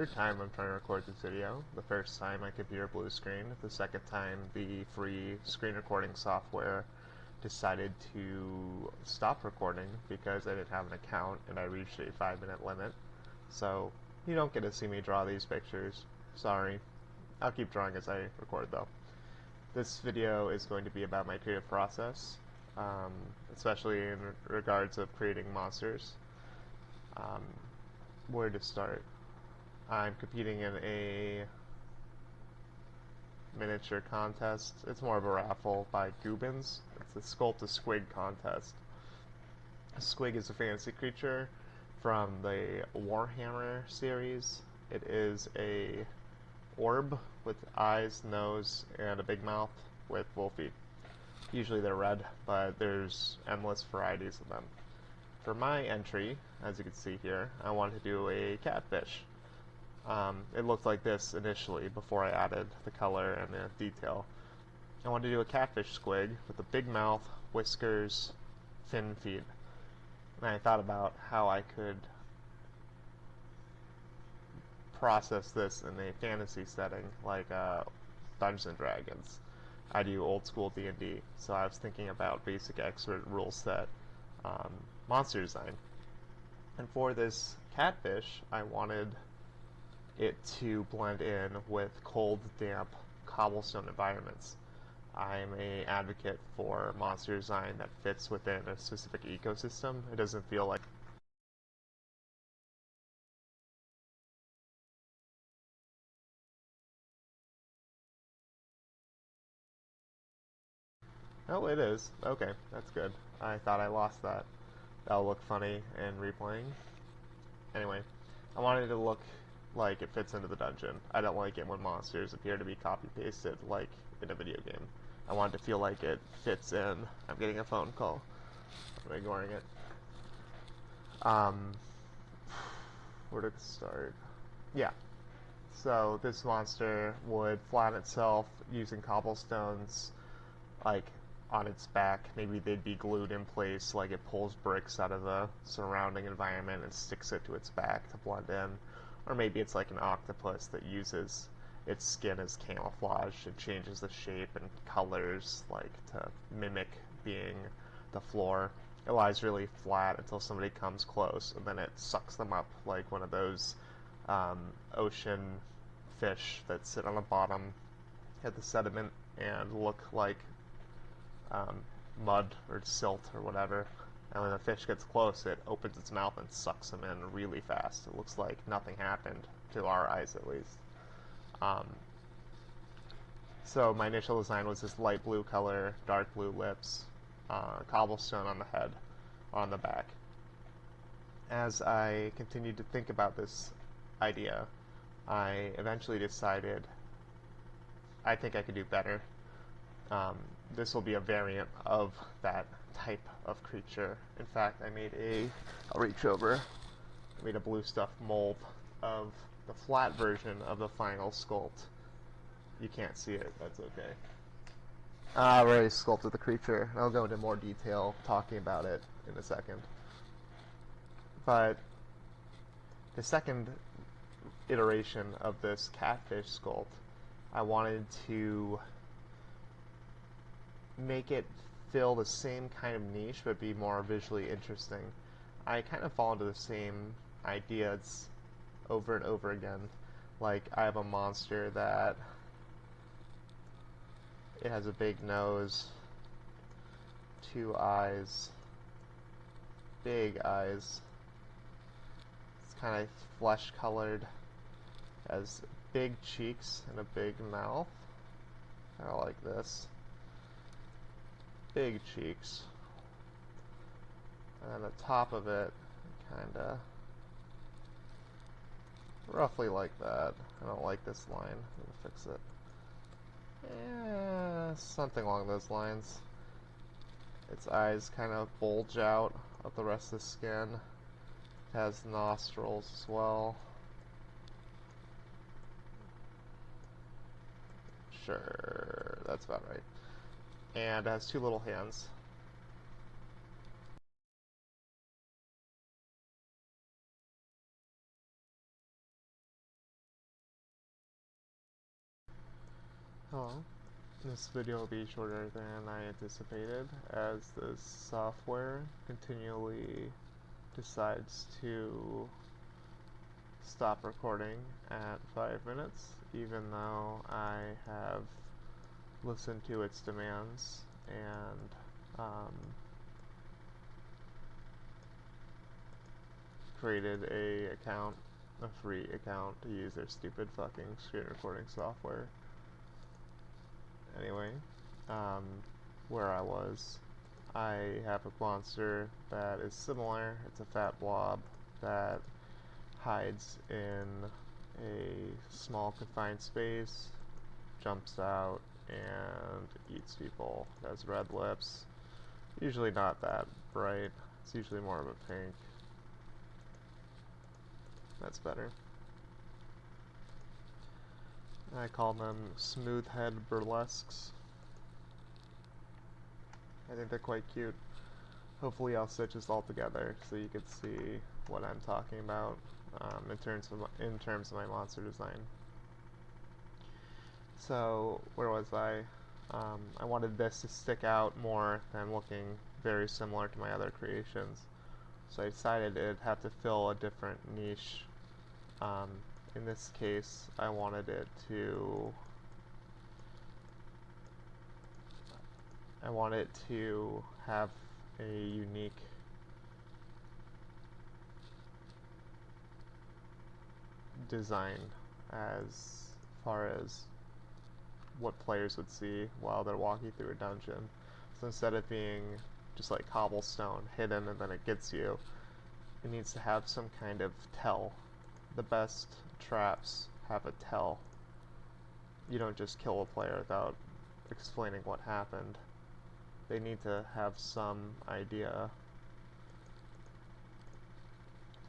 third time I'm trying to record this video. The first time my computer blue screen. The second time the free screen recording software decided to stop recording because I didn't have an account and I reached a 5-minute limit. So you don't get to see me draw these pictures. Sorry. I'll keep drawing as I record though. This video is going to be about my creative process, especially in regards of creating monsters. Where to start? I'm competing in a miniature contest. It's more of a raffle by Goobins. It's the Sculpt a Squig contest. A squig is a fantasy creature from the Warhammer series. It is a orb with eyes, nose, and a big mouth with wolf feet. Usually they're red, but there's endless varieties of them. For my entry, as you can see here, I wanted to do a catfish. It looked like this initially before I added the color and the detail. I wanted to do a catfish squig with a big mouth, whiskers, fin feet. And I thought about how I could process this in a fantasy setting like Dungeons & Dragons. I do old school D&D, so I was thinking about basic expert rule set monster design. And for this catfish, I wanted it to blend in with cold, damp, cobblestone environments. I'm an advocate for monster design that fits within a specific ecosystem. It doesn't feel like oh, it is. Okay, that's good. I thought I lost that. That'll look funny in replaying. Anyway, I wanted it to look like it fits into the dungeon. I don't like it when monsters appear to be copy-pasted like in a video game. I want it to feel like it fits in. I'm getting a phone call. I'm ignoring it. Where to start? Yeah. So this monster would flatten itself using cobblestones, like on its back. Maybe they'd be glued in place, like it pulls bricks out of the surrounding environment and sticks it to its back to blend in. Or maybe it's like an octopus that uses its skin as camouflage. It changes the shape and colors, like to mimic being the floor. It lies really flat until somebody comes close, and then it sucks them up like one of those ocean fish that sit on the bottom at the sediment and look like mud or silt or whatever. And when the fish gets close, it opens its mouth and sucks them in really fast. It looks like nothing happened, to our eyes at least. So my initial design was this light blue color, dark blue lips, cobblestone on the head, on the back. As I continued to think about this idea, I eventually decided I think I could do better. This will be a variant of that type of creature. In fact, I'll reach over, I made a blue stuff mold of the flat version of the final sculpt. You can't see it, that's okay. I already sculpted the creature. I'll go into more detail talking about it in a second. But the second iteration of this catfish sculpt, I wanted to make it fill the same kind of niche but be more visually interesting. I kind of fall into the same ideas over and over again. Like, I have a monster that it has a big nose, 2 eyes, big eyes. It's kind of flesh colored, has big cheeks and a big mouth, kind of like this. Big cheeks, and then the top of it kinda roughly like that. I don't like this line. I'm gonna fix it. Yeah, something along those lines. Its eyes kind of bulge out of the rest of the skin. It has nostrils as well. Sure, that's about right. And it has 2 little hands. Hello. This video will be shorter than I anticipated, as this software continually decides to stop recording at 5 minutes, even though I have listened to its demands and created a free account to use their stupid fucking screen recording software. Anyway, where I have a monster that is similar. It's a fat blob that hides in a small confined space, jumps out, and eats people. It has red lips. Usually not that bright. It's usually more of a pink. That's better. I call them smooth head burlesques. I think they're quite cute. Hopefully I'll stitch this all together so you can see what I'm talking about in terms of my monster design. So where was I? I wanted this to stick out more than looking very similar to my other creations. So I decided it'd have to fill a different niche. In this case, I wanted it to have a unique design as far as what players would see while they're walking through a dungeon. So instead of being just like cobblestone hidden and then it gets you, it needs to have some kind of tell. The best traps have a tell. You don't just kill a player without explaining what happened. They need to have some idea.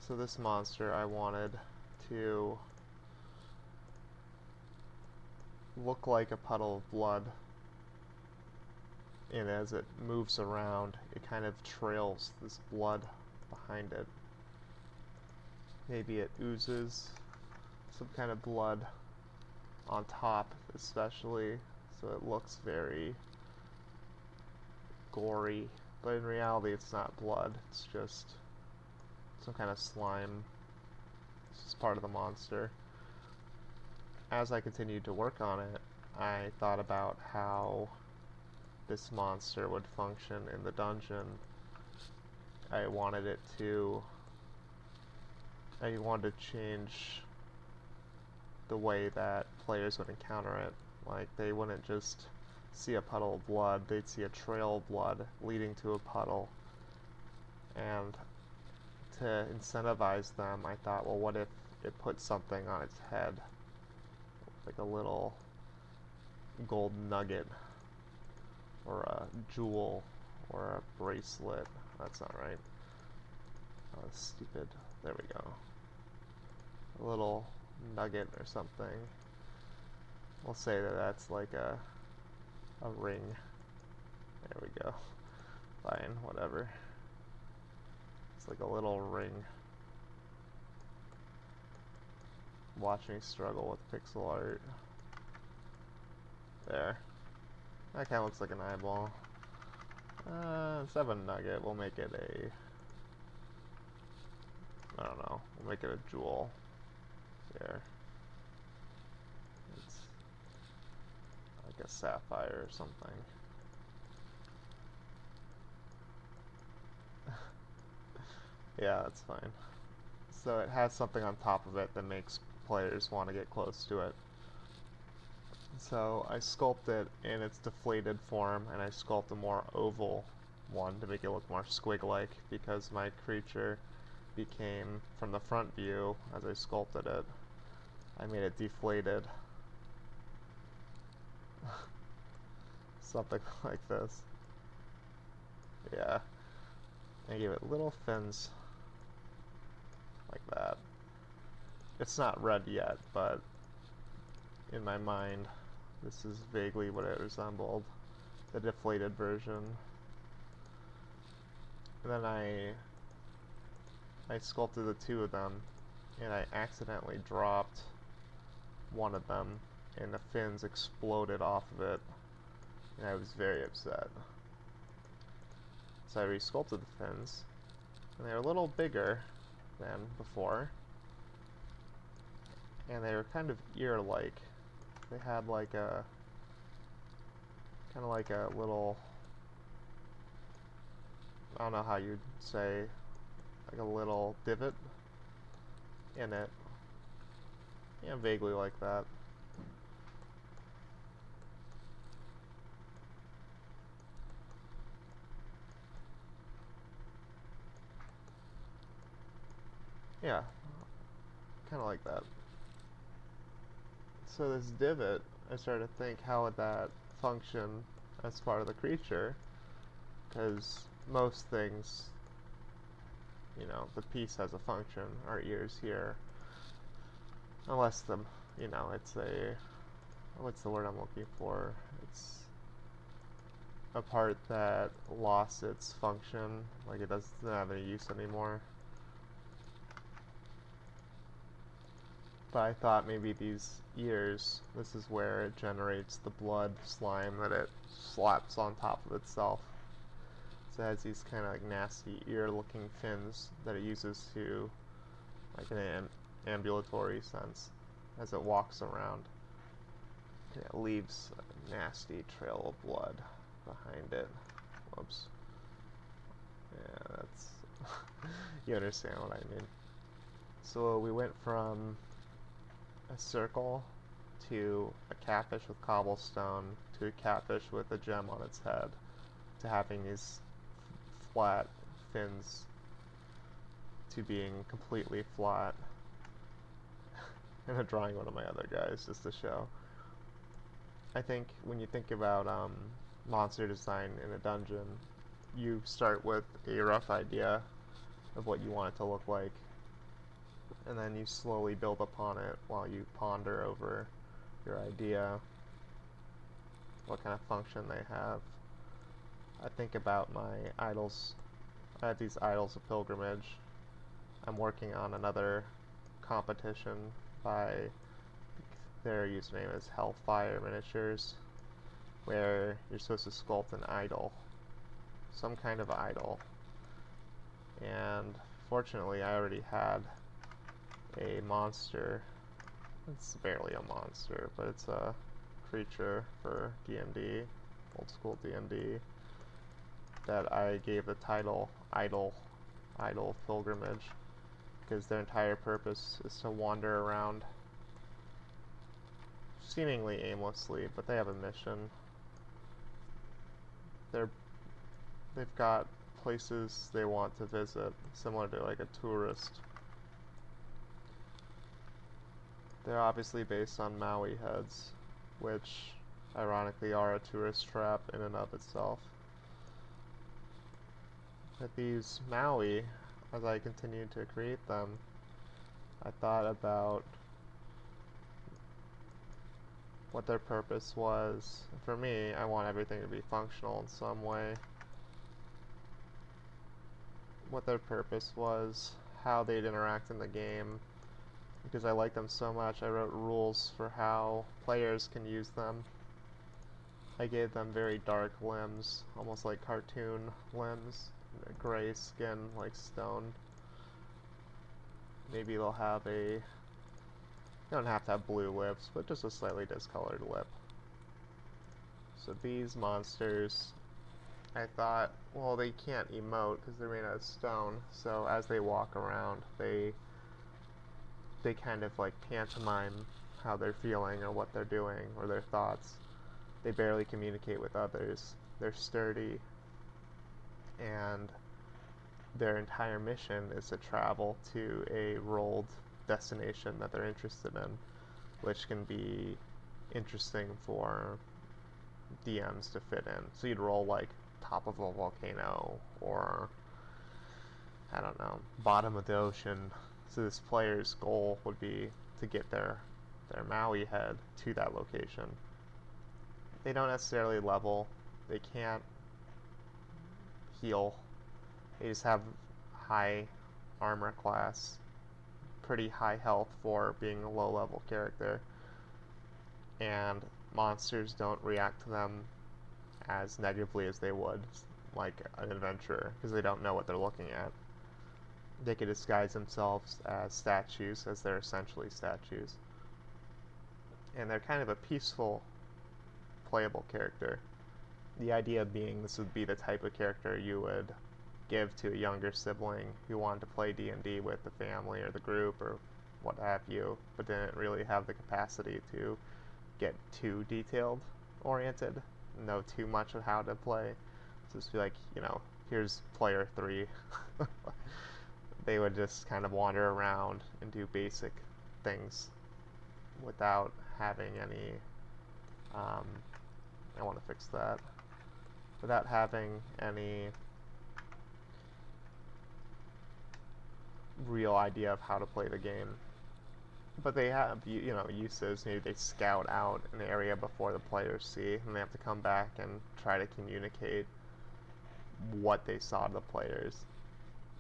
So this monster, I wanted to look like a puddle of blood, and as it moves around, it kind of trails this blood behind it. Maybe it oozes some kind of blood on top, especially, so it looks very gory, but in reality it's not blood, it's just some kind of slime. It's just part of the monster. As I continued to work on it, I thought about how this monster would function in the dungeon. I wanted to change the way that players would encounter it. Like, they wouldn't just see a puddle of blood, they'd see a trail of blood leading to a puddle. And to incentivize them, I thought, well, what if it put something on its head? Like a little gold nugget, or a jewel, or a bracelet. That's not right. Oh, stupid. There we go. A little nugget or something. We'll say that that's like a ring. There we go. Fine, whatever. It's like a little ring. Watch me struggle with pixel art. There. That kind of looks like an eyeball. Instead of a nugget, we'll make it I don't know. We'll make it a jewel. There. It's like a sapphire or something. Yeah, that's fine. So it has something on top of it that makes players want to get close to it. So I sculpt it in its deflated form, and I sculpt a more oval one to make it look more squig-like, because my creature became, from the front view, as I sculpted it, I made it deflated. Something like this. Yeah. I gave it little fins like that. It's not red yet, but in my mind, this is vaguely what it resembled, the deflated version. And then I sculpted the two of them, and I accidentally dropped one of them and the fins exploded off of it, and I was very upset. So I resculpted the fins, and they were a little bigger than before, and they were kind of ear-like. They had like a kind of like a little, I don't know how you'd say, like a little divot in it. Yeah, vaguely like that. Yeah, kind of like that. So this divot, I started to think, how would that function as part of the creature? Because most things, you know, the piece has a function. Our ears here, unless it's a, what's the word I'm looking for? It's a part that lost its function, like it doesn't have any use anymore. But I thought maybe these ears, this is where it generates the blood slime that it slaps on top of itself. So it has these kind of like nasty ear-looking fins that it uses to, like in an ambulatory sense, as it walks around. And it leaves a nasty trail of blood behind it. Whoops. Yeah, that's... you understand what I mean. So we went from a circle to a catfish with cobblestone to a catfish with a gem on its head to having these flat fins to being completely flat. And I'm drawing one of my other guys just to show. I think when you think about monster design in a dungeon, you start with a rough idea of what you want it to look like, and then you slowly build upon it while you ponder over your idea, what kind of function they have. I think about my idols. I have these idols of pilgrimage. I'm working on another competition by, their username is Hellfire Miniatures, where you're supposed to sculpt an idol, some kind of idol. And fortunately I already had a monster. It's barely a monster, but it's a creature for D&D, old school D&D, that I gave the title Idol Pilgrimage, because their entire purpose is to wander around seemingly aimlessly, but they have a mission. They've got places they want to visit, similar to like a tourist. They're obviously based on Maui heads, which ironically are a tourist trap in and of itself. But these Maui, as I continued to create them, I thought about what their purpose was. For me, I want everything to be functional in some way. What their purpose was, how they'd interact in the game. Because I like them so much, I wrote rules for how players can use them. I gave them very dark limbs, almost like cartoon limbs, gray skin like stone. Maybe they'll have a, you don't have to have blue lips, but just a slightly discolored lip. So these monsters, I thought, well, they can't emote because they're made out of stone, so as they walk around, they kind of like pantomime how they're feeling or what they're doing or their thoughts. They barely communicate with others. They're sturdy, and their entire mission is to travel to a rolled destination that they're interested in, which can be interesting for DMs to fit in. So you'd roll like top of a volcano or, I don't know, bottom of the ocean. So this player's goal would be to get their Maui head to that location. They don't necessarily level. They can't heal. They just have high armor class, pretty high health for being a low level character. and monsters don't react to them as negatively as they would like an adventurer, because they don't know what they're looking at. They could disguise themselves as statues, as they're essentially statues. And they're kind of a peaceful, playable character. The idea being this would be the type of character you would give to a younger sibling who wanted to play D&D with the family or the group or what have you, but didn't really have the capacity to get too detailed oriented, know too much of how to play. So just be like, here's player 3. They would just kind of wander around and do basic things without having any, I want to fix that, without having any real idea of how to play the game. But they have, uses. Maybe they scout out an area before the players see, and they have to come back and try to communicate what they saw to the players.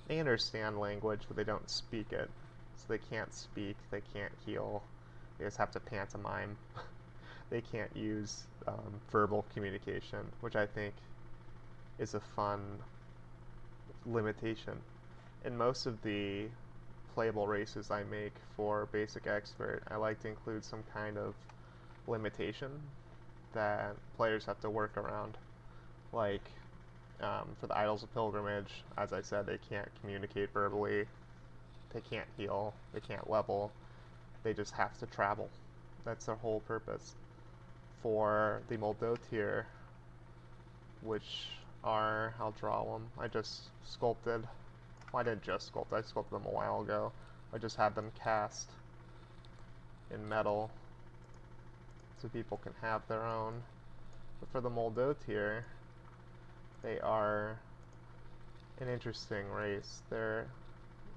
They understand language, but they don't speak it. So they can't speak, they can't heal, they just have to pantomime. They can't use verbal communication, which I think is a fun limitation. In most of the playable races I make for Basic Expert, I like to include some kind of limitation that players have to work around. Like, for the Idols of Pilgrimage, as I said, they can't communicate verbally, they can't heal, they can't level, they just have to travel. That's their whole purpose. For the Moldotir, which are, I'll draw them, I just sculpted. Well, I didn't just sculpt, I sculpted them a while ago. I just had them cast in metal so people can have their own. But for the Moldotir, they are an interesting race. They're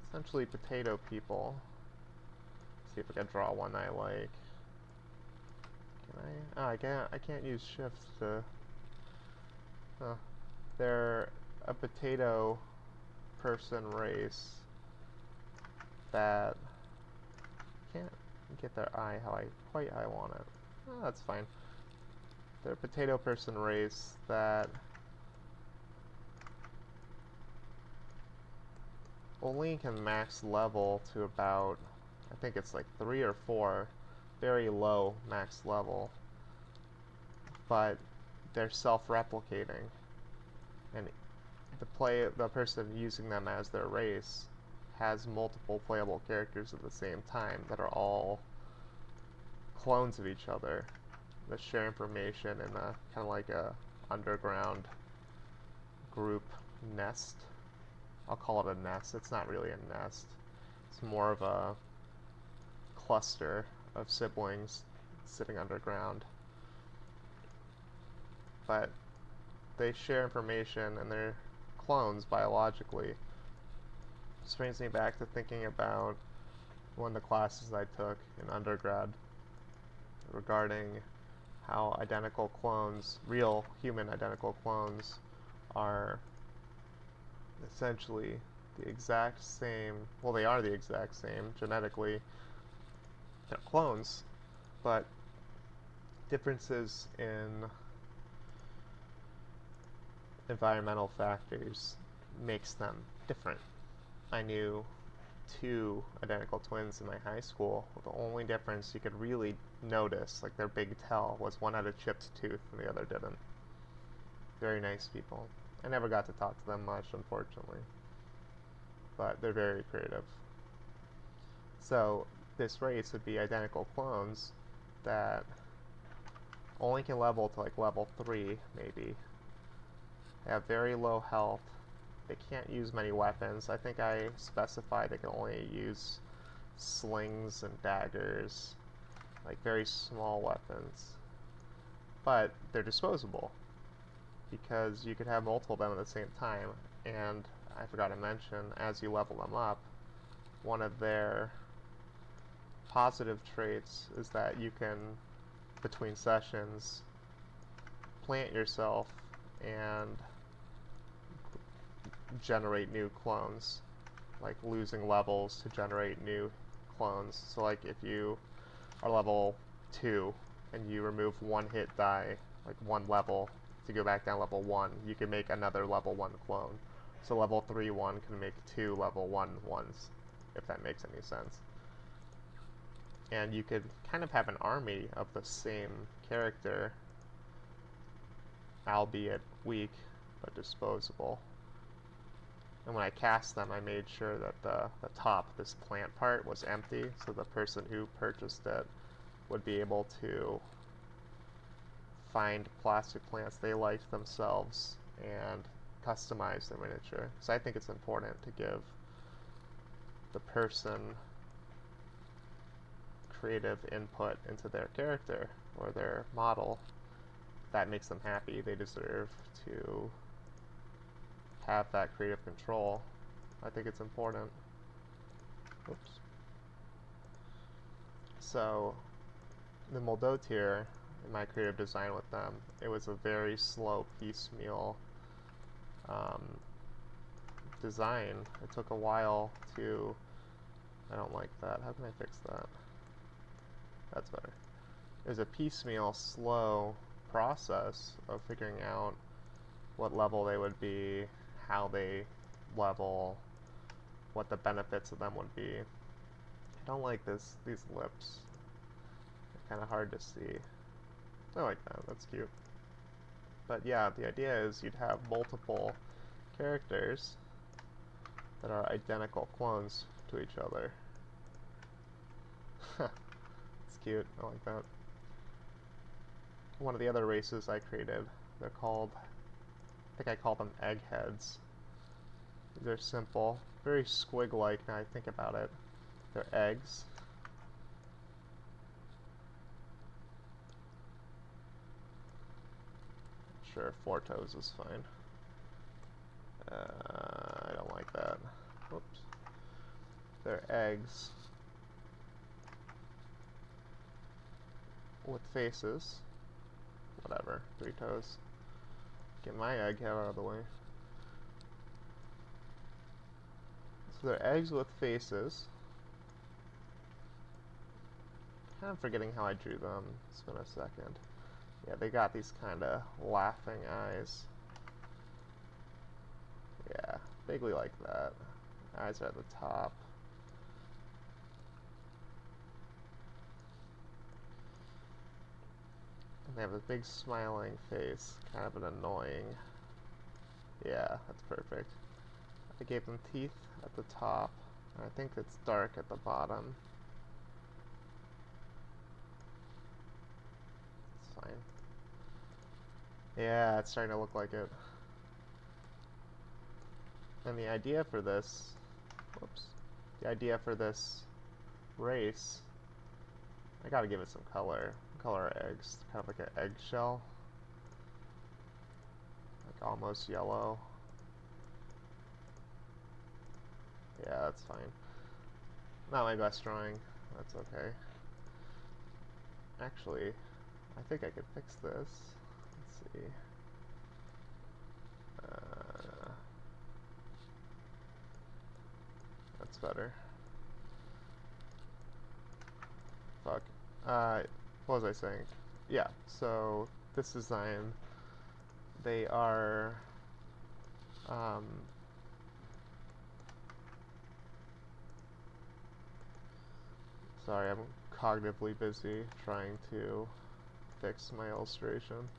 essentially potato people. Let's see if I can draw one I like. Can I? Oh, I can't use shift to... They're a potato person race that can't get their eye how I want it. Oh, that's fine. They're a potato person race that only can max level to about, I think it's like 3 or 4, very low max level, but they're self-replicating, and the person using them as their race has multiple playable characters at the same time that are all clones of each other that share information in a kind of like a underground group nest. I'll call it a nest. It's not really a nest. It's more of a cluster of siblings sitting underground. But they share information and they're clones biologically. This brings me back to thinking about one of the classes I took in undergrad regarding how identical clones, real human identical clones, are essentially the exact same, well, they are the exact same genetically, they're clones, but differences in environmental factors makes them different. I knew 2 identical twins in my high school. The only difference you could really notice, like their big tell, was one had a chipped tooth and the other didn't. Very nice people. I never got to talk to them much, unfortunately, but they're very creative. So this race would be identical clones that only can level to like level 3, maybe. They have very low health. They can't use many weapons. I think I specified they can only use slings and daggers, like very small weapons. But they're disposable, because you could have multiple of them at the same time, and I forgot to mention, as you level them up, one of their positive traits is that you can, between sessions, plant yourself and generate new clones, like losing levels to generate new clones. So like if you are level 2 and you remove one hit die, like one level, to go back down level 1, you can make another level 1 clone. So level 3 1 can make 2 level 1 ones, if that makes any sense. And you could kind of have an army of the same character, albeit weak, but disposable. And when I cast them, I made sure that the top, this plant part, was empty, so the person who purchased it would be able to find plastic plants they liked themselves and customize their miniature. So I think it's important to give the person creative input into their character or their model. That makes them happy. They deserve to have that creative control. I think it's important. Oops. So the Moldotir, in my creative design with them, it was a very slow piecemeal design. It took a while to... I don't like that. How can I fix that? That's better. It was a piecemeal, slow process of figuring out what level they would be, how they level, what the benefits of them would be. I don't like these lips. They're kind of hard to see. I like that. That's cute. But yeah, the idea is you'd have multiple characters that are identical clones to each other. It's cute. I like that. One of the other races I created, they're called, I think I call them eggheads. They're simple, very squig-like now I think about it. They're eggs. Sure, 4 toes is fine. I don't like that. Whoops. They're eggs with faces. Whatever, 3 toes. Get my egghead out of the way. So they're eggs with faces. Kind of forgetting how I drew them. It's been a second. Yeah, they got these kind of laughing eyes. Yeah, vaguely like that. Eyes are at the top. And they have a big smiling face, kind of an annoying. Yeah, that's perfect. I gave them teeth at the top. I think it's dark at the bottom. It's fine. Yeah, it's starting to look like it. And the idea for this, whoops, the idea for this race, I gotta give it some color. Color eggs, kind of like an eggshell, like almost yellow. Yeah, that's fine. Not my best drawing. That's okay. Actually, I think I could fix this. Let's see. That's better. Fuck. What was I saying? Yeah, so this design, they are, sorry, I'm cognitively busy trying to fix my illustration.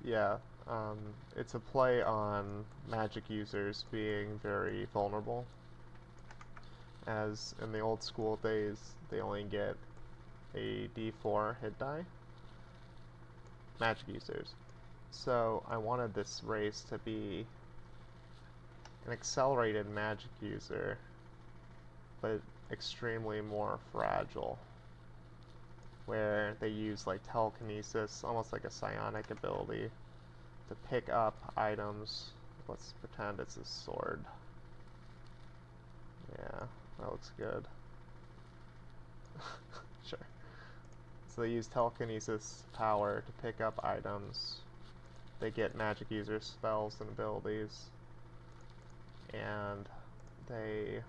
Yeah, it's a play on magic users being very vulnerable. As in the old school days, they only get a d4 hit die. Magic users. So I wanted this race to be an accelerated magic user, but extremely more fragile, where they use like telekinesis, almost like a psionic ability, to pick up items. Let's pretend it's a sword. Yeah, that looks good. Sure. So they use telekinesis power to pick up items. They get magic user spells and abilities, and they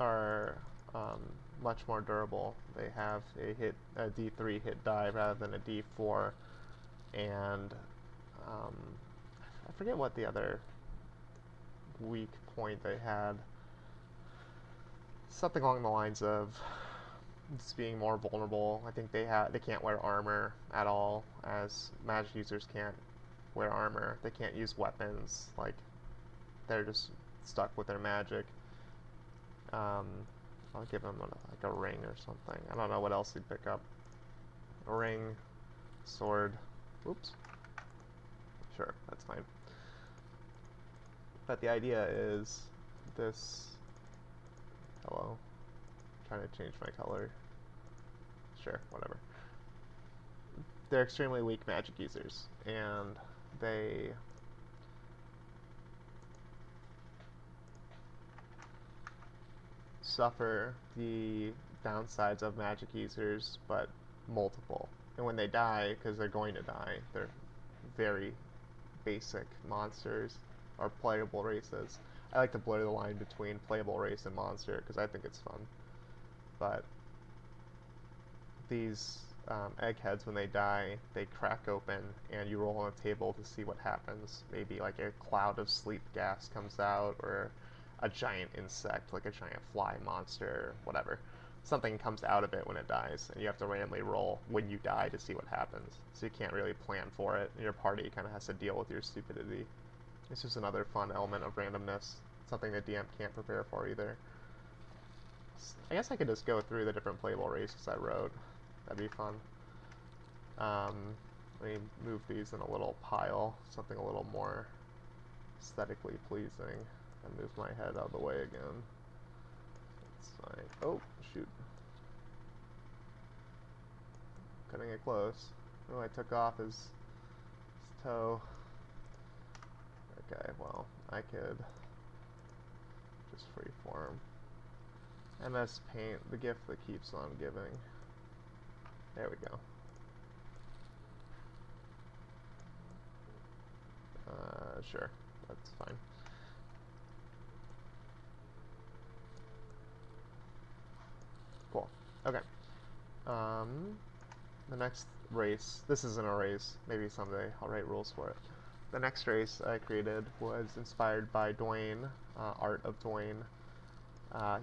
are um, much more durable. They have a D3 hit die rather than a D4, and um, I forget what the other weak point they had. Something along the lines of just being more vulnerable. I think they can't wear armor at all, as magic users can't wear armor. They can't use weapons. Like, they're just stuck with their magic. I'll give him like a ring or something. I don't know what else he'd pick up. A ring, sword. Oops. Sure, that's fine. But the idea is this. Hello. I'm trying to change my color. Sure, whatever. They're extremely weak magic users, and they suffer the downsides of magic users, but multiple. And when they die, because they're going to die, they're very basic monsters or playable races. I like to blur the line between playable race and monster because I think it's fun. But these eggheads, when they die, they crack open and you roll on a table to see what happens. Maybe like a cloud of sleep gas comes out, or a giant insect, like a giant fly monster, whatever. Something comes out of it when it dies, and you have to randomly roll when you die to see what happens. So you can't really plan for it, and your party kind of has to deal with your stupidity. It's just another fun element of randomness, something the DM can't prepare for either. I guess I could just go through the different playable races I wrote. That'd be fun. Let me move these in a little pile, something a little more aesthetically pleasing, and move my head out of the way again. That's fine. Oh, shoot. Cutting it close. Oh, I took off his toe. Okay, well, I could just freeform. MS Paint, the gift that keeps on giving. There we go. Sure, that's fine. Cool. Okay. The next race, this isn't a race, maybe someday I'll write rules for it. The next race I created was inspired by Dwayne, Art of Dwayne.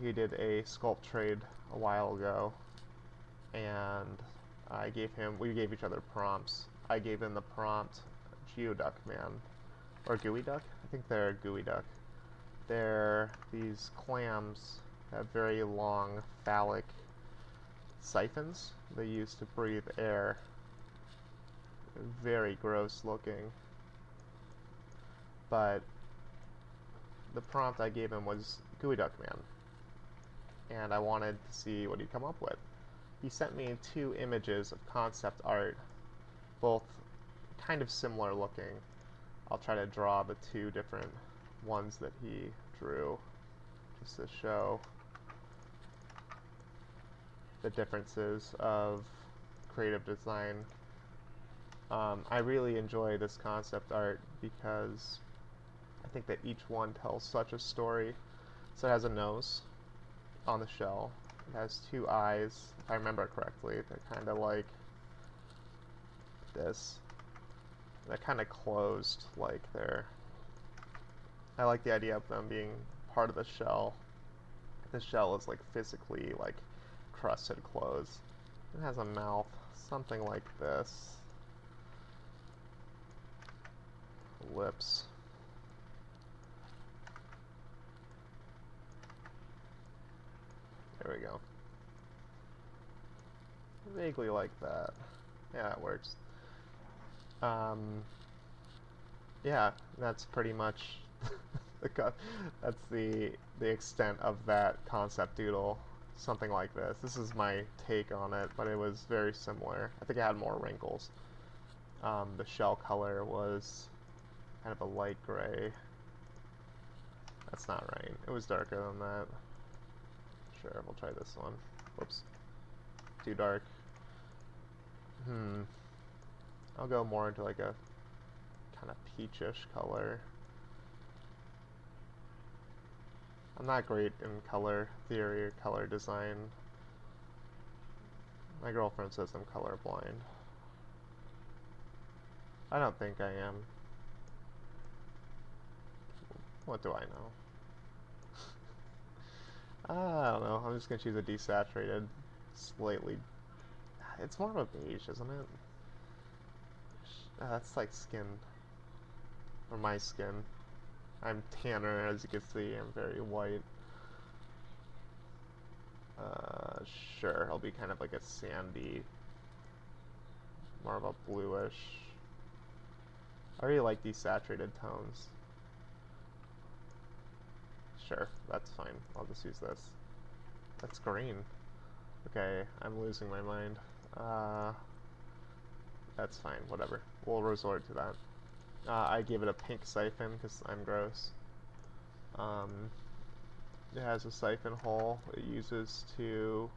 He did a sculpt trade a while ago, and we gave each other prompts. I gave him the prompt Geoduck Man, or Gooey Duck? I think they're Gooey Duck. They're these clams that have very long phallic siphons they use to breathe air. Very gross looking. But the prompt I gave him was Gooey Duck Man, and I wanted to see what he'd come up with. He sent me 2 images of concept art, both kind of similar looking. I'll try to draw the 2 different ones that he drew, just to show the differences of creative design. I really enjoy this concept art because I think that each one tells such a story. So it has a nose on the shell. It has 2 eyes, if I remember correctly. They're kind of like this. They're kind of closed, like they're... I like the idea of them being part of the shell. The shell is like physically like crusted closed. It has a mouth, something like this. Lips. There we go. Vaguely like that. Yeah, it works. Yeah, that's pretty much that's the extent of that concept doodle. Something like this. This is my take on it, but it was very similar. I think it had more wrinkles. The shell color was kind of a light gray. That's not right. It was darker than that. Sure, we'll try this one. Whoops. Too dark. I'll go more into like a kind of peachish color. I'm not great in color theory or color design. My girlfriend says I'm colorblind. I don't think I am. What do I know? I don't know. I'm just gonna choose a desaturated, slightly. It's more of a beige, isn't it? That's like skin, or my skin. I'm tanner, as you can see. I'm very white. Sure, I'll be kind of like a sandy, more of a bluish. I really like these saturated tones. Sure, that's fine. I'll just use this. That's green. Okay, I'm losing my mind. That's fine, whatever. We'll resort to that. I gave it a pink siphon because I'm gross. It has a siphon hole it uses to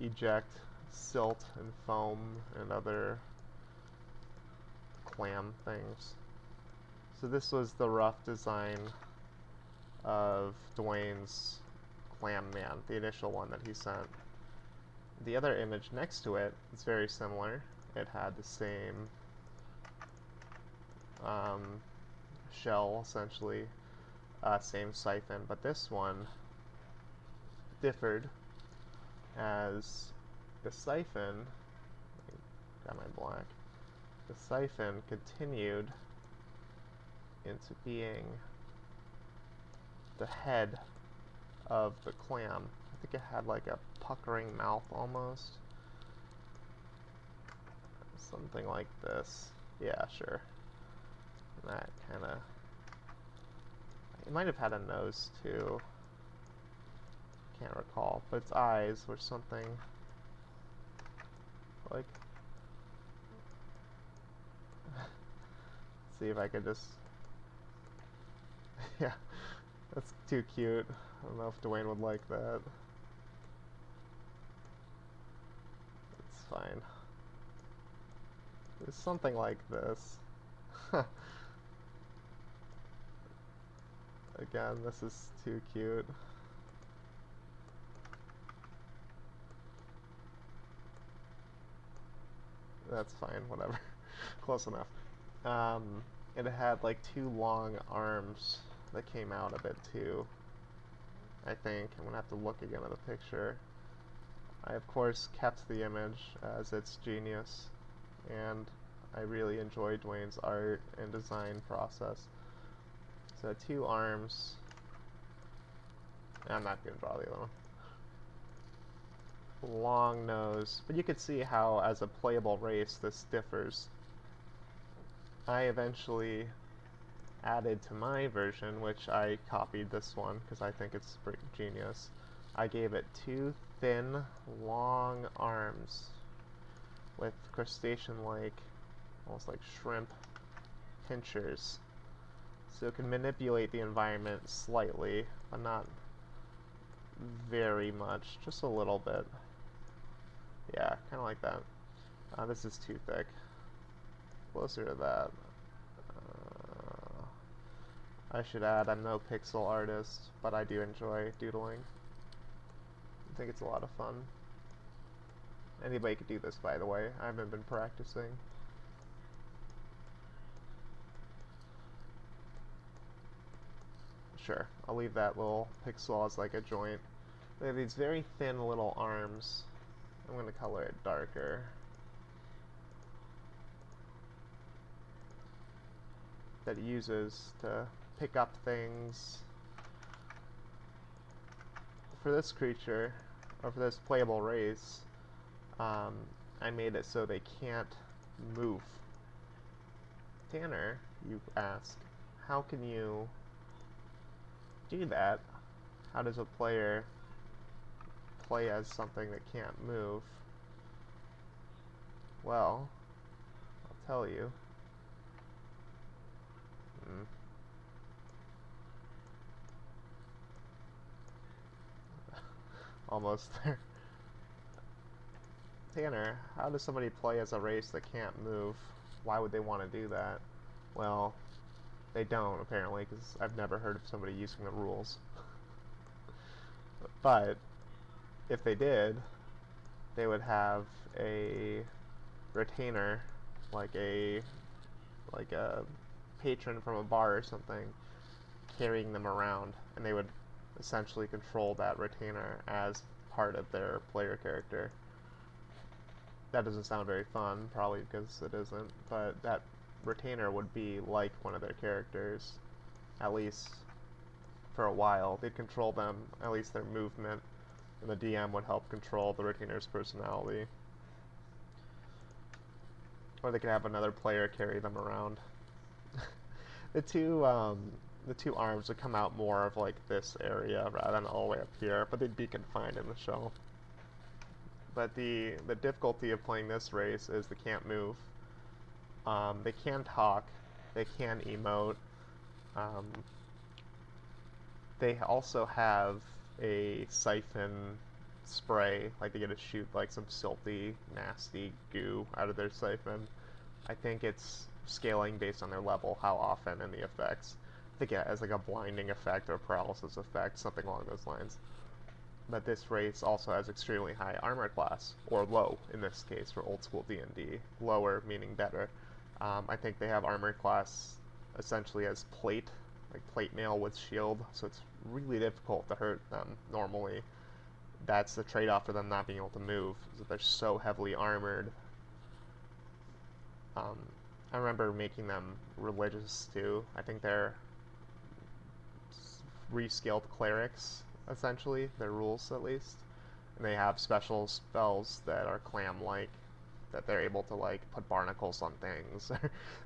eject silt and foam and other clam things. So this was the rough design of Dwayne's Clam Man, the initial one that he sent. The other image next to it is very similar. It had the same shell, essentially, same siphon, but this one differed as the siphon, got my black, the siphon continued into being the head of the clam. I think it had like a puckering mouth almost. Something like this. Yeah, sure. And that kind of... It might have had a nose too. Can't recall. But its eyes were something like... see if I could just... yeah, that's too cute. I don't know if Dwayne would like that. It's fine. There's something like this. Again, this is too cute. That's fine, whatever. Close enough. It had like two long arms that came out of it too. I think. I'm gonna have to look again at the picture. I of course kept the image as its genius, and I really enjoy Dwayne's art and design process. So two arms. I'm not gonna draw the other one. Long nose, but you can see how as a playable race this differs. I eventually added to my version, which I copied this one because I think it's pretty genius. I gave it two thin, long arms with crustacean-like, almost like shrimp pinchers, so it can manipulate the environment slightly, but not very much, just a little bit. Yeah, kind of like that. This is too thick. Closer to that. I should add, I'm no pixel artist, but I do enjoy doodling. I think it's a lot of fun. Anybody could do this, by the way. I haven't been practicing. Sure, I'll leave that little pixel as like a joint. They have these very thin little arms. I'm going to color it darker. That it uses to pick up things. For this creature, or for this playable race, I made it so they can't move. Tanner, you ask, how can you do that? How does a player play as something that can't move? Well, I'll tell you. Almost there. Tanner, how does somebody play as a race that can't move? Why would they want to do that? Well, They don't, apparently, because I've never heard of somebody using the rules. But if they did, they would have a retainer, like a patron from a bar or something, carrying them around, and they would essentially control that retainer as part of their player character. That doesn't sound very fun, probably because it isn't, but that retainer would be like one of their characters, at least for a while. They'd control them, at least their movement, and the DM would help control the retainer's personality. Or they could have another player carry them around. the two arms would come out more of like this area rather than all the way up here, but they'd be confined in the shell. But the difficulty of playing this race is they can't move. They can talk. They can emote. They also have a siphon spray, like they get to shoot like some silty, nasty goo out of their siphon. I think it's scaling based on their level, how often, and the effects. I think it has like a blinding effect or paralysis effect, something along those lines. But this race also has extremely high armor class, or low in this case for old school D&D. Lower meaning better. I think they have armor class essentially as plate, like plate mail with shield, so it's really difficult to hurt them normally. That's the trade-off for them not being able to move, is that they're so heavily armored. I remember making them religious too. I think they're rescaled clerics, essentially, their rules at least. And they have special spells that are clam-like, that they're able to like put barnacles on things,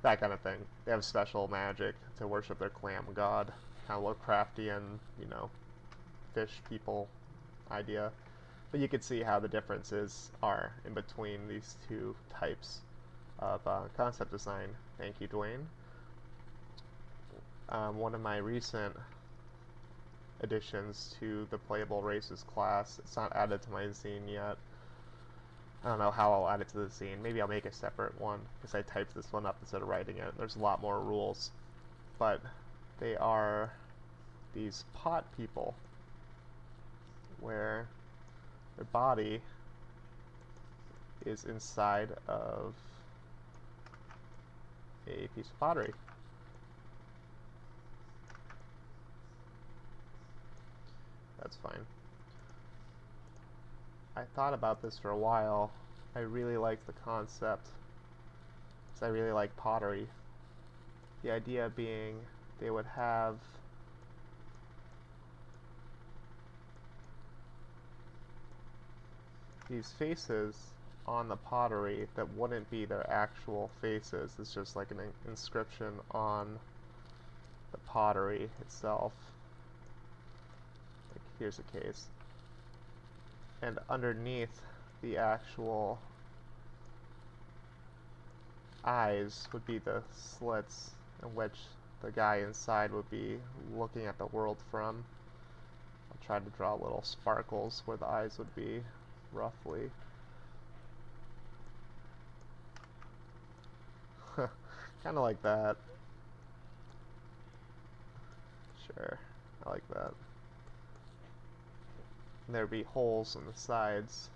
that kind of thing. They have special magic to worship their clam god, kind of Lovecraftian, you know, fish people idea. But you can see how the differences are in between these two types of concept design. Thank you, Dwayne. One of my recent additions to the playable races class, it's not added to my zine yet. I don't know how I'll add it to the zine. Maybe I'll make a separate one because I typed this one up instead of writing it. There's a lot more rules. But they are these pot people where their body is inside of a piece of pottery. That's fine. I thought about this for a while. I really like the concept because I really like pottery. The idea being they would have these faces on the pottery that wouldn't be their actual faces. It's just like an inscription on the pottery itself. Like, here's a case. And underneath the actual eyes would be the slits in which the guy inside would be looking at the world from. I'll try to draw little sparkles where the eyes would be, roughly. Kind of like that. Sure, I like that. And there'd be holes in the sides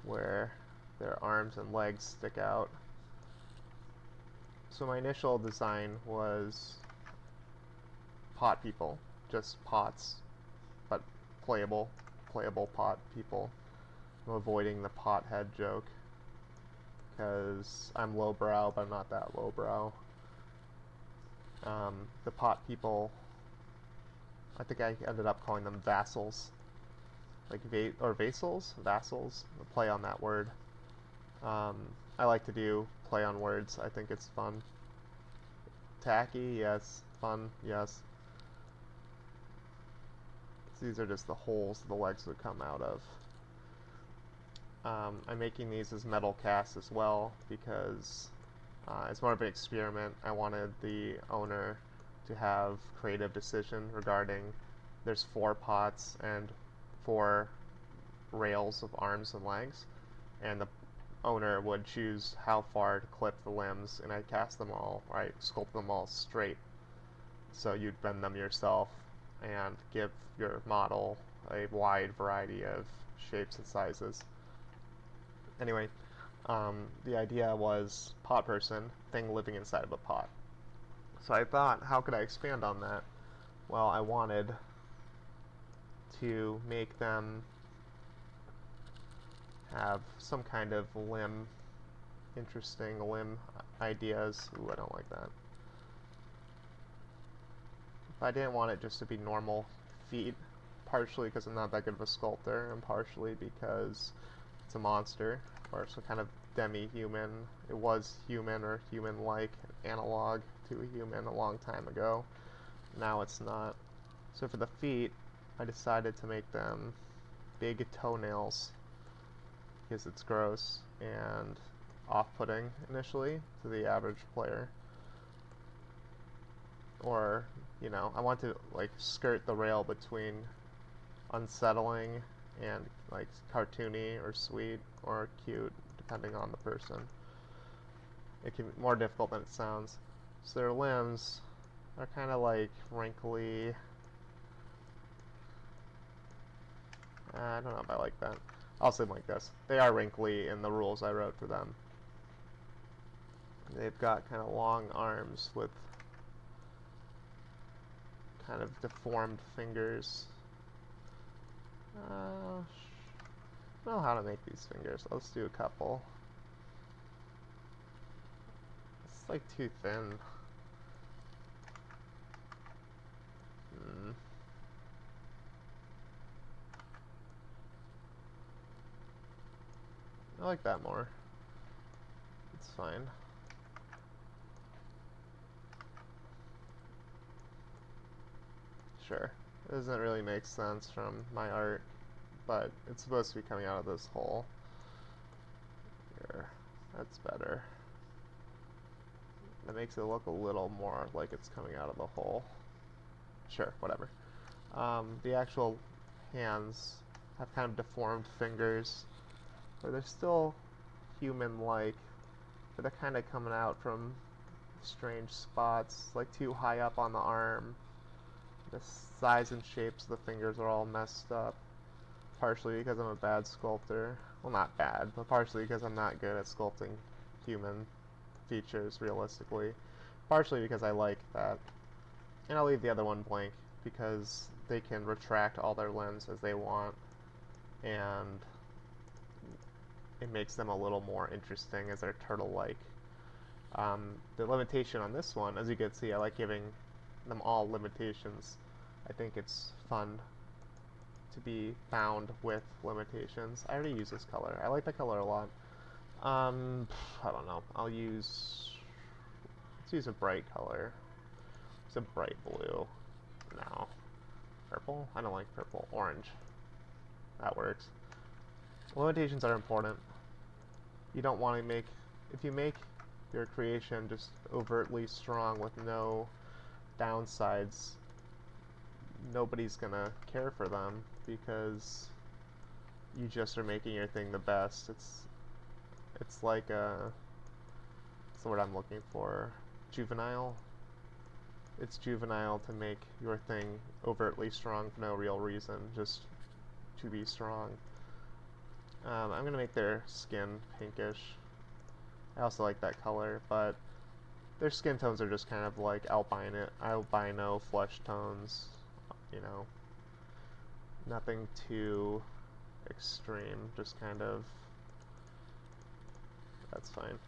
where their arms and legs stick out. So my initial design was pot people, just pots, but playable pot people. I'm avoiding the pothead joke because I'm lowbrow, but I'm not that lowbrow. The pot people, I think I ended up calling them vassals, like vassals, a play on that word. I like to do play on words. I think it's fun. Tacky, yes. Fun, yes. These are just the holes the legs would come out of. I'm making these as metal casts as well because it's more of an experiment. I wanted the owner to have creative decision regarding there's 4 pots and 4 rails of arms and legs, and the owner would choose how far to clip the limbs, and I'd cast them all, or I'd sculpt them all straight. So you'd bend them yourself and give your model a wide variety of shapes and sizes. Anyway, the idea was pot person, thing living inside of a pot. So I thought, how could I expand on that? Well, I wanted to make them have some kind of interesting limb ideas. Ooh, I don't like that. I didn't want it just to be normal feet, partially because I'm not that good of a sculptor, and partially because it's a monster, or some kind of demi-human. It was human or human-like, analog to a human a long time ago. Now it's not. So for the feet, I decided to make them big toenails, because it's gross and off-putting initially to the average player. Or, you know, I want to like skirt the rail between unsettling and like cartoony or sweet or cute, depending on the person. It can be more difficult than it sounds. So their limbs are kind of like wrinkly. I don't know if I like that. I'll say them like this. They are wrinkly in the rules I wrote for them. They've got kind of long arms with kind of deformed fingers. I don't know how to make these fingers. Let's do a couple. It's like too thin. I like that more. It's fine. Sure. It doesn't really make sense from my art, but it's supposed to be coming out of this hole. Here. That's better. That makes it look a little more like it's coming out of the hole. Sure, whatever. The actual hands have kind of deformed fingers, but they're still human-like, but they're kind of coming out from strange spots, like too high up on the arm. The size and shapes of the fingers are all messed up, partially because I'm a bad sculptor. Well, not bad, but partially because I'm not good at sculpting human features realistically. Partially because I like that. And I'll leave the other one blank because they can retract all their limbs as they want, and it makes them a little more interesting as they're turtle-like. The limitation on this one, as you can see, I like giving them all limitations. I think it's fun to be found with limitations. I already use this color. I like that color a lot. I don't know. Let's use a bright color. It's a bright blue. No. Purple? I don't like purple. Orange. That works. Limitations are important. You don't want to make... If you make your creation just overtly strong with no downsides, nobody's gonna care for them because you just are making your thing the best. It's like a... What's the word I'm looking for? Juvenile? It's juvenile to make your thing overtly strong for no real reason, just to be strong. I'm going to make their skin pinkish. I also like that color, but their skin tones are just kind of like albino flesh tones, you know. Nothing too extreme, just kind of... That's fine.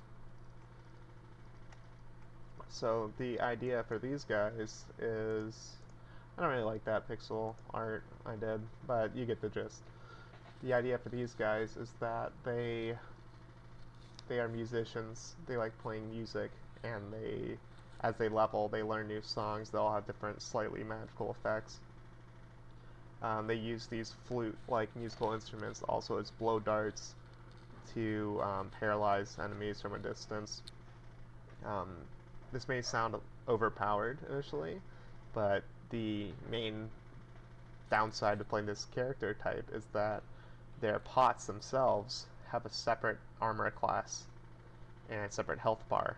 So the idea for these guys is... I don't really like that pixel art I did, but you get the gist. The idea for these guys is that they are musicians. They like playing music, and as they level, they learn new songs. They all have different, slightly magical effects. They use these flute-like musical instruments also as blow darts to paralyze enemies from a distance. This may sound overpowered initially, but the main downside to playing this character type is that their pots themselves have a separate armor class and a separate health bar,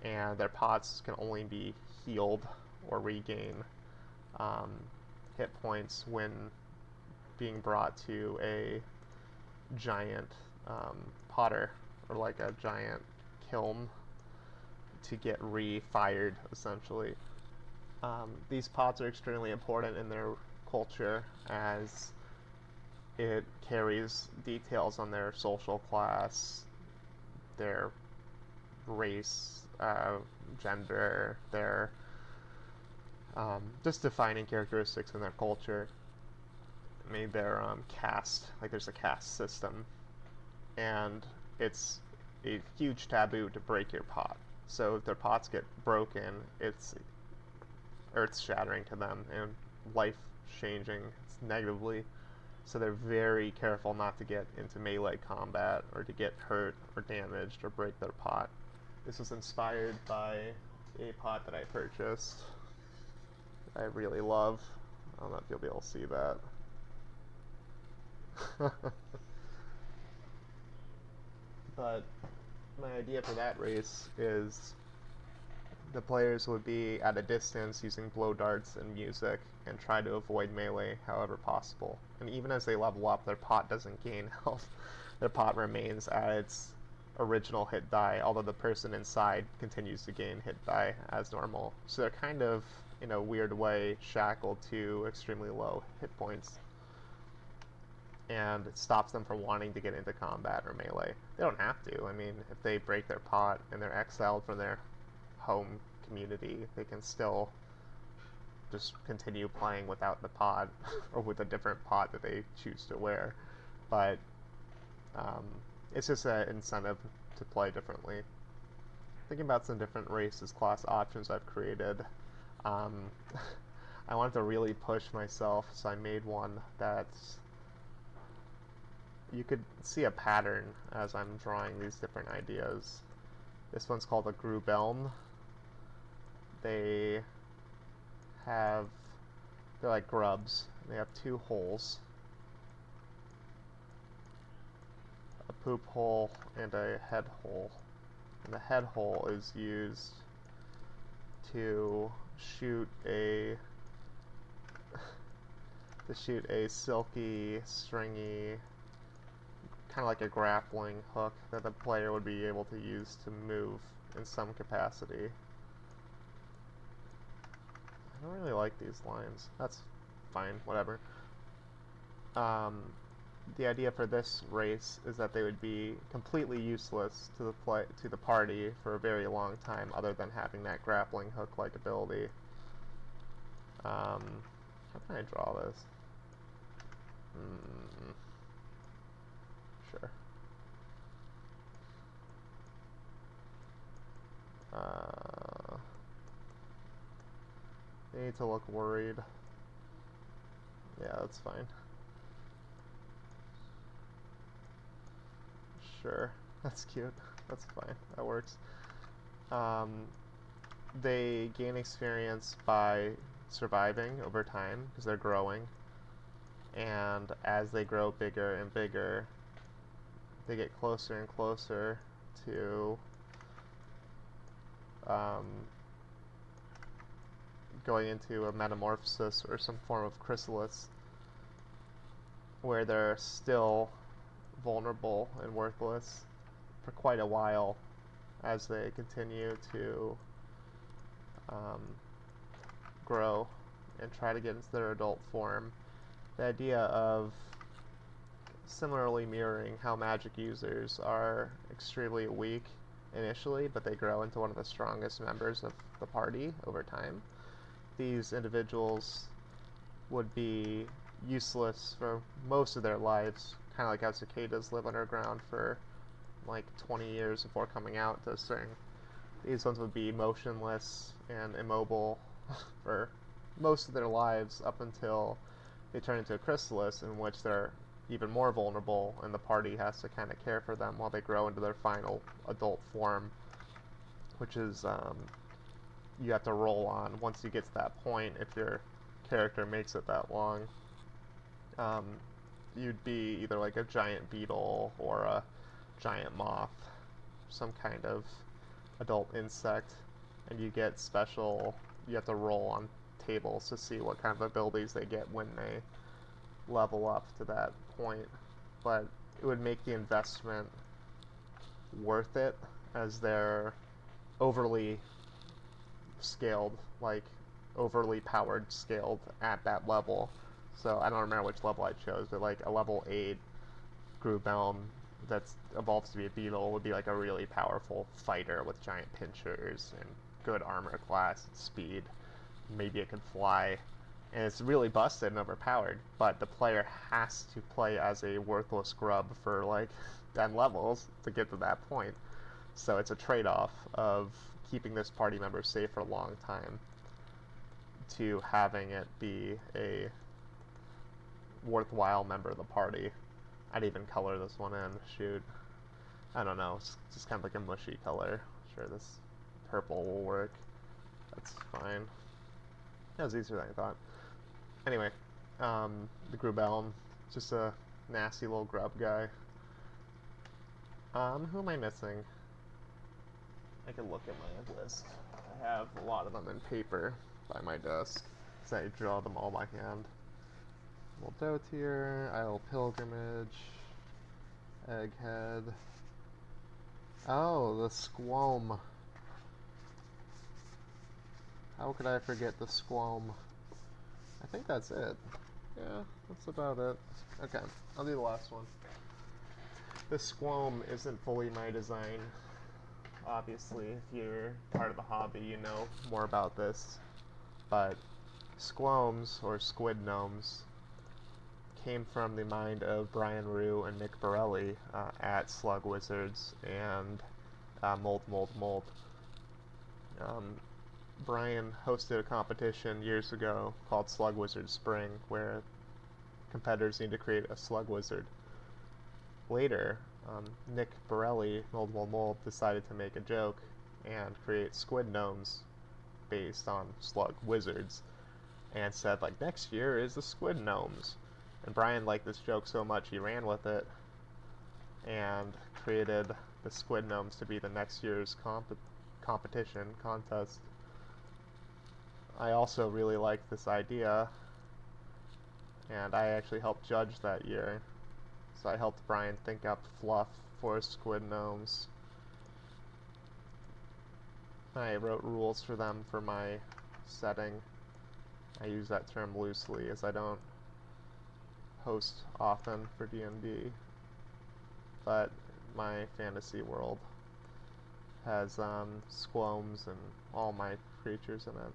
and their pots can only be healed or regain um, hit points when being brought to a giant potter, or like a giant kiln, to get re-fired, essentially. These pots are extremely important in their culture, as it carries details on their social class, their race, gender, their just defining characteristics in their culture. Made their caste, like there's a caste system, and it's a huge taboo to break your pot. So if their pots get broken, it's earth shattering to them and life changing negatively. So they're very careful not to get into melee combat or to get hurt or damaged or break their pot. This was inspired by a pot that I purchased. I really love. I don't know if you'll be able to see that. But my idea for that race is the players would be at a distance using blow darts and music and try to avoid melee however possible. And even as they level up, their pot doesn't gain health. Their pot remains at its original hit die, although the person inside continues to gain hit die as normal. So they're kind of, in a weird way, shackled to extremely low hit points. And it stops them from wanting to get into combat or melee. They don't have to. I mean, if they break their pot and they're exiled from their home community, they can still just continue playing without the pot or with a different pot that they choose to wear. But it's just an incentive to play differently. Thinking about some different races, class options I've created, I wanted to really push myself, so I made one that's, you could see a pattern as I'm drawing these different ideas. This one's called a goobin. They're like grubs. They have two holes, a poop hole and a head hole. And the head hole is used to shoot a silky, stringy, kind of like a grappling hook that the player would be able to use to move in some capacity. I don't really like these lines. That's fine, whatever. The idea for this race is that they would be completely useless to the party for a very long time, other than having that grappling hook-like ability. How can I draw this? Sure. They need to look worried. Yeah, that's fine. Sure, that's cute. That's fine. That works. They gain experience by surviving over time because they're growing, and as they grow bigger and bigger, they get closer and closer to going into a metamorphosis or some form of chrysalis, where they're still vulnerable and worthless for quite a while as they continue to grow and try to get into their adult form. The idea of similarly mirroring how magic users are extremely weak initially, but they grow into one of the strongest members of the party over time. These individuals would be useless for most of their lives, kind of like how cicadas live underground for like 20 years before coming out to certain. These ones would be motionless and immobile for most of their lives up until they turn into a chrysalis, in which they're even more vulnerable and the party has to kind of care for them while they grow into their final adult form, which is you have to roll on once you get to that point. If your character makes it that long, you'd be either like a giant beetle or a giant moth, some kind of adult insect, and you get special, you have to roll on tables to see what kind of abilities they get when they level up to that point. But it would make the investment worth it, as they're overly scaled, like overly powered scaled at that level. So I don't remember which level I chose, but like a level 8 goobin that evolves to be a beetle would be like a really powerful fighter with giant pinchers and good armor class and speed. Maybe it can fly, and it's really busted and overpowered, but the player has to play as a worthless grub for like 10 levels to get to that point. So it's a trade-off of keeping this party member safe for a long time to having it be a worthwhile member of the party. I'd even color this one in. Shoot. I don't know. It's just kind of like a mushy color. Sure, this purple will work. That's fine. That was easier than I thought. Anyway, the Grubelm, just a nasty little grub guy. Who am I missing? I can look at my list. I have a lot of them in paper by my desk, so I draw them all by hand. Moldotier, Isle Pilgrimage, Egghead. Oh, the Squom. How could I forget the Squom? I think that's it. Yeah, that's about it. Okay, I'll do the last one. The Squom isn't fully my design. Obviously, if you're part of the hobby, you know more about this. But Squoms, or squid gnomes, came from the mind of Brian Rue and Nick Borelli at Slug Wizards and Mold. Brian hosted a competition years ago called Slug Wizard Spring, where competitors need to create a Slug Wizard. Later, Nick Borelli, Mold, decided to make a joke and create squid gnomes based on Slug Wizards, and said, like, next year is the squid gnomes. And Brian liked this joke so much he ran with it and created the squid gnomes to be the next year's contest. I also really liked this idea, and I actually helped judge that year. So I helped Brian think up fluff for squid gnomes. I wrote rules for them for my setting. I use that term loosely, as I don't host often for D&D, but my fantasy world has squomes and all my creatures in it.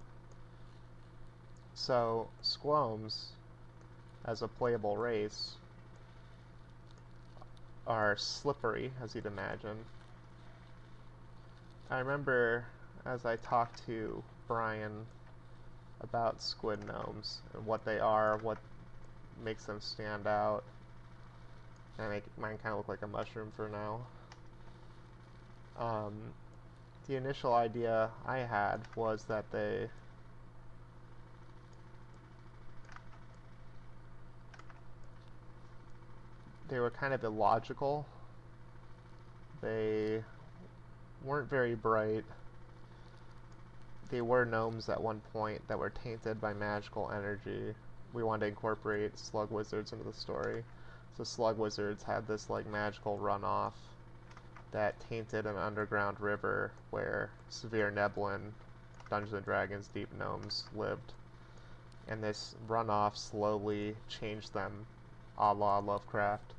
So squomes, as a playable race, are slippery, as you'd imagine. I remember as I talked to Brian about squid gnomes and what they are, what makes them stand out. I make mine kind of look like a mushroom for now. The initial idea I had was that they were kind of illogical. They weren't very bright. They were gnomes at one point that were tainted by magical energy. We wanted to incorporate slug wizards into the story. So slug wizards had this like magical runoff that tainted an underground river where Severe Neblin, Dungeons & Dragons deep gnomes lived. And this runoff slowly changed them, a la Lovecraft,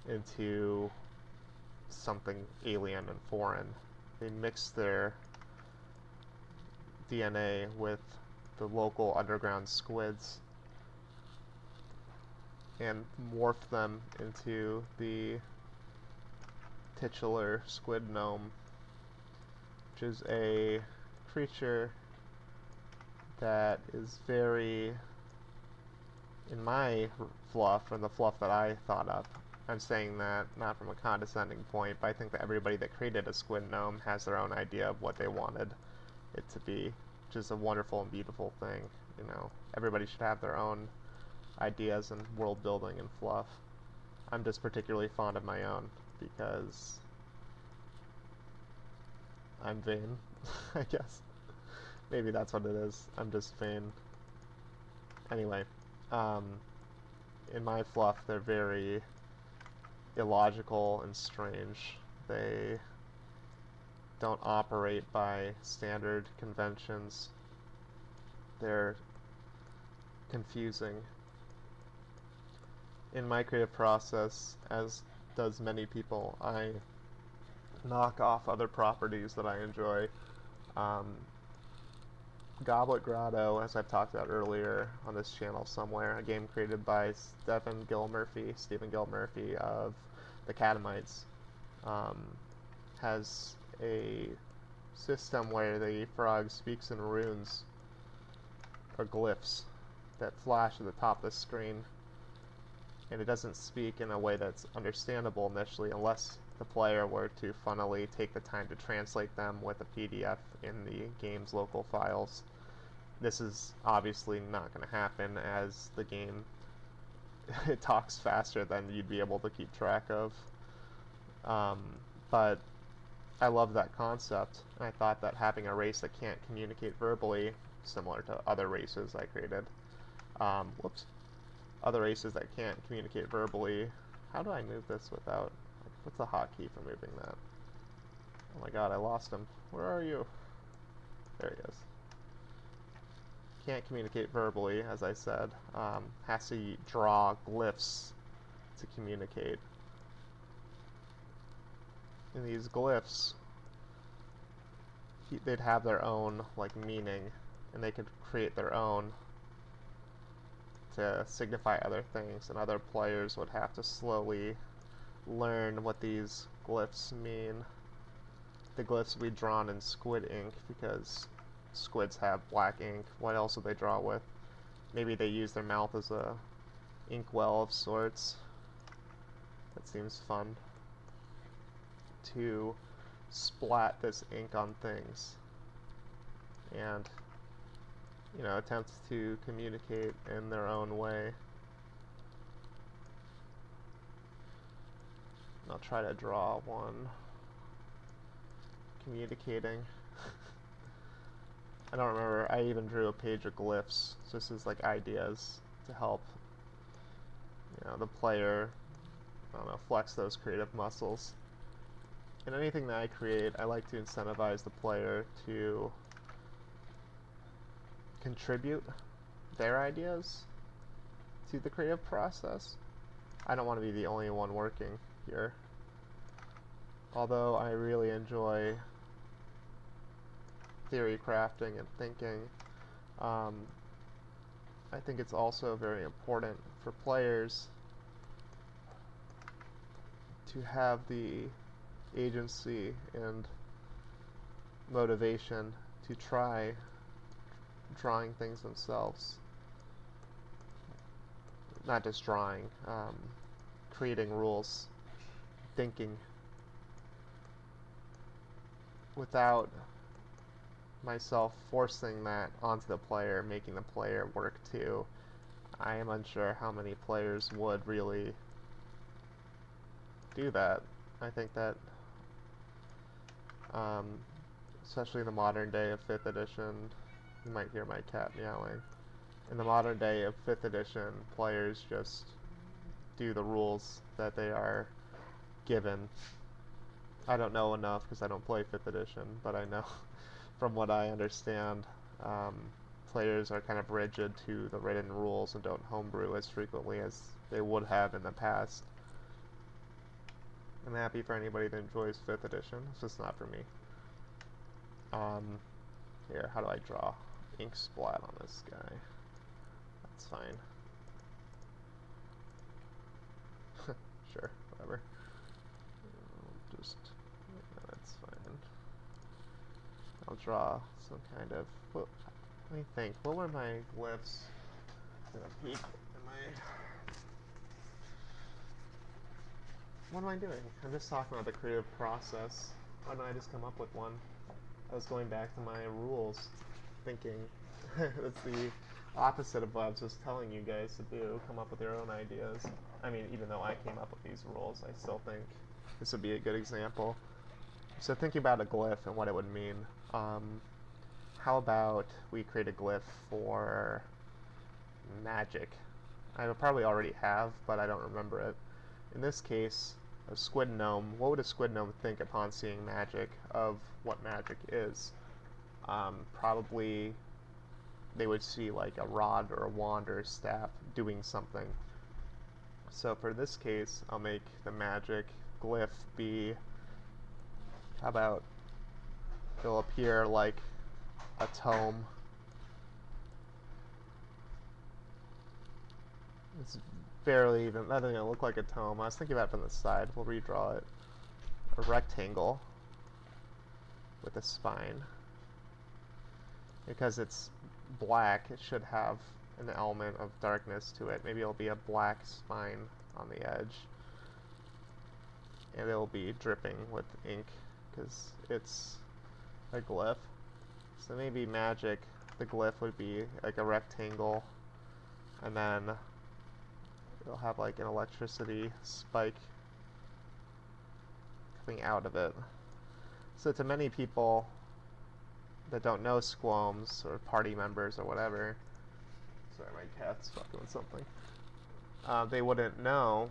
into something alien and foreign. They mixed their DNA with the local underground squids and morphed them into the titular squid gnome, which is a creature that is very, in my fluff, and the fluff that I thought up, I'm saying that not from a condescending point, but I think that everybody that created a squid gnome has their own idea of what they wanted it to be, which is a wonderful and beautiful thing. You know, everybody should have their own ideas and world building and fluff. I'm just particularly fond of my own because I'm vain, I guess. Maybe that's what it is. I'm just vain. Anyway, um, in my fluff, they're very illogical and strange. They don't operate by standard conventions. They're confusing. In my creative process, as does many people, I knock off other properties that I enjoy. Um, Goblet Grotto, as I've talked about earlier on this channel somewhere, a game created by Stephen Gilmurphy of the Catamites, has a system where the frog speaks in runes or glyphs that flash at the top of the screen, and it doesn't speak in a way that's understandable initially unless the player were to funnily take the time to translate them with a PDF in the game's local files. This is obviously not going to happen, as the game it talks faster than you'd be able to keep track of. But I love that concept, and I thought that having a race that can't communicate verbally, similar to other races I created, other races that can't communicate verbally. How do I move this without, what's the hotkey for moving that? Oh my god, I lost him. Where are you? There he is. Can't communicate verbally, as I said. Has to draw glyphs to communicate. And these glyphs, they'd have their own like meaning, and they could create their own to signify other things, and other players would have to slowly learn what these glyphs mean. The glyphs will be drawn in squid ink because squids have black ink. What else would they draw with? Maybe they use their mouth as a inkwell of sorts. That seems fun. To splat this ink on things and, you know, attempt to communicate in their own way. I'll try to draw one communicating. I don't remember, I even drew a page of glyphs just as like ideas to help, you know, the player, I don't know, flex those creative muscles. In anything that I create, I like to incentivize the player to contribute their ideas to the creative process. I don't want to be the only one working here. Although I really enjoy theory crafting and thinking, I think it's also very important for players to have the agency and motivation to try drawing things themselves. Not just drawing, creating rules, thinking, without myself forcing that onto the player, making the player work too. I am unsure how many players would really do that. I think that especially in the modern day of 5th edition, you might hear my cat meowing. In the modern day of 5th edition, players just do the rules that they are given. I don't know enough because I don't play 5th edition, but I know from what I understand, players are kind of rigid to the written rules and don't homebrew as frequently as they would have in the past. I'm happy for anybody that enjoys 5th edition. It's just not for me. Here, how do I draw ink splat on this guy? That's fine. Sure, whatever. Just, yeah, that's fine. I'll draw some kind of, well, let me think, what were my glyphs? Gonna peek in my, what am I doing? I'm just talking about the creative process. Why don't I just come up with one? I was going back to my rules, thinking that's the opposite of what I was just telling you guys to do, come up with your own ideas. I mean, even though I came up with these rules, I still think this would be a good example. So thinking about a glyph and what it would mean, how about we create a glyph for magic? I probably already have, but I don't remember it. In this case, a squid gnome, what would a squid gnome think upon seeing magic of what magic is? Probably they would see like a rod or a wand or a staff doing something. So for this case, I'll make the magic glyph be, how about it'll appear like a tome. It's barely even, that doesn't even look like a tome. I was thinking about it from the side. We'll redraw it. A rectangle with a spine. Because it's black, it should have an element of darkness to it. Maybe it'll be a black spine on the edge. And it'll be dripping with ink because it's a glyph. So maybe magic, the glyph would be like a rectangle, and then it'll have like an electricity spike coming out of it. So to many people that don't know squomes or party members or whatever, sorry, my cat's fucking with something, they wouldn't know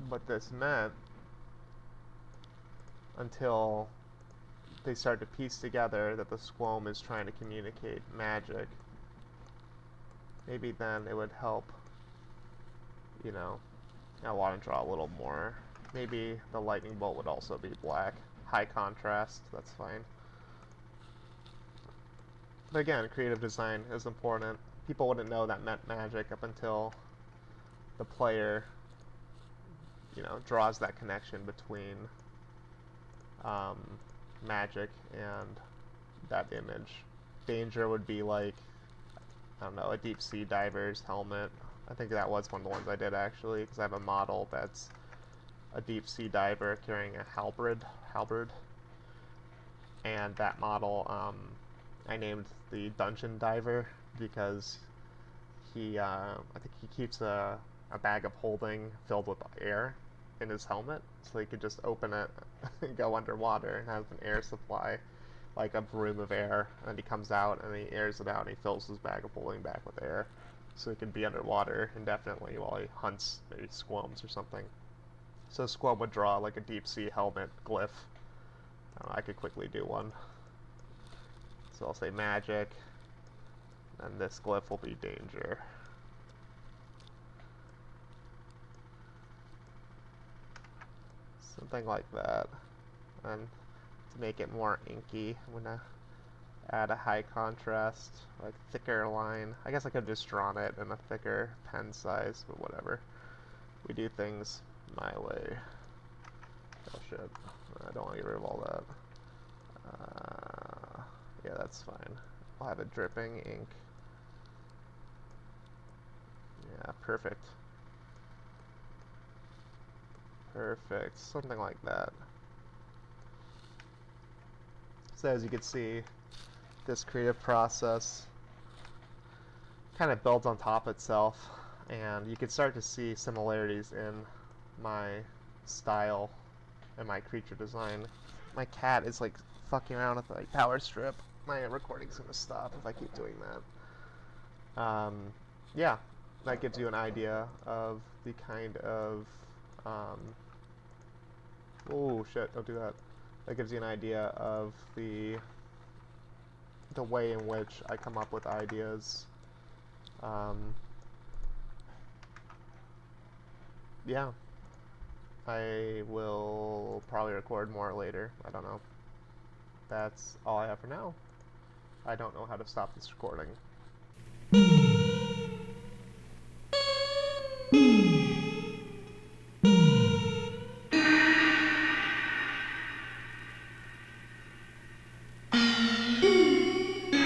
what this meant until they start to piece together that the squome is trying to communicate magic. Maybe then it would help, you know, I want to draw a little more. Maybe the lightning bolt would also be black. High contrast, that's fine. But again, creative design is important. People wouldn't know that meant magic up until the player, you know, draws that connection between magic and that image. Danger would be like, I don't know, a deep sea diver's helmet. I think that was one of the ones I did actually, because I have a model that's a deep sea diver carrying a halberd, and that model I named the dungeon diver because he, I think he keeps a bag of holding filled with air in his helmet, so he could just open it and go underwater and have an air supply, like a broom of air, and he comes out and he airs it out and he fills his bag of holding back with air, so he can be underwater indefinitely while he hunts maybe squomes or something. So Squum would draw like a deep sea helmet glyph. I could quickly do one. So I'll say magic, and this glyph will be danger. Something like that. And to make it more inky, I'm gonna add a high contrast, like thicker line. I guess I could have just drawn it in a thicker pen size, but whatever. We do things my way. Oh shit, I don't want to get rid of all that. Yeah, that's fine. I'll have it dripping ink. Yeah, perfect. Perfect, something like that. So as you can see, this creative process kind of builds on top of itself, and you can start to see similarities in my style and my creature design. My cat is like fucking around with like power strip. My recording's gonna stop if I keep doing that. Yeah, that gives you an idea of the kind of oh shit, don't do that. That gives you an idea of the way in which I come up with ideas. Yeah, I will probably record more later. I don't know. That's all I have for now. I don't know how to stop this recording.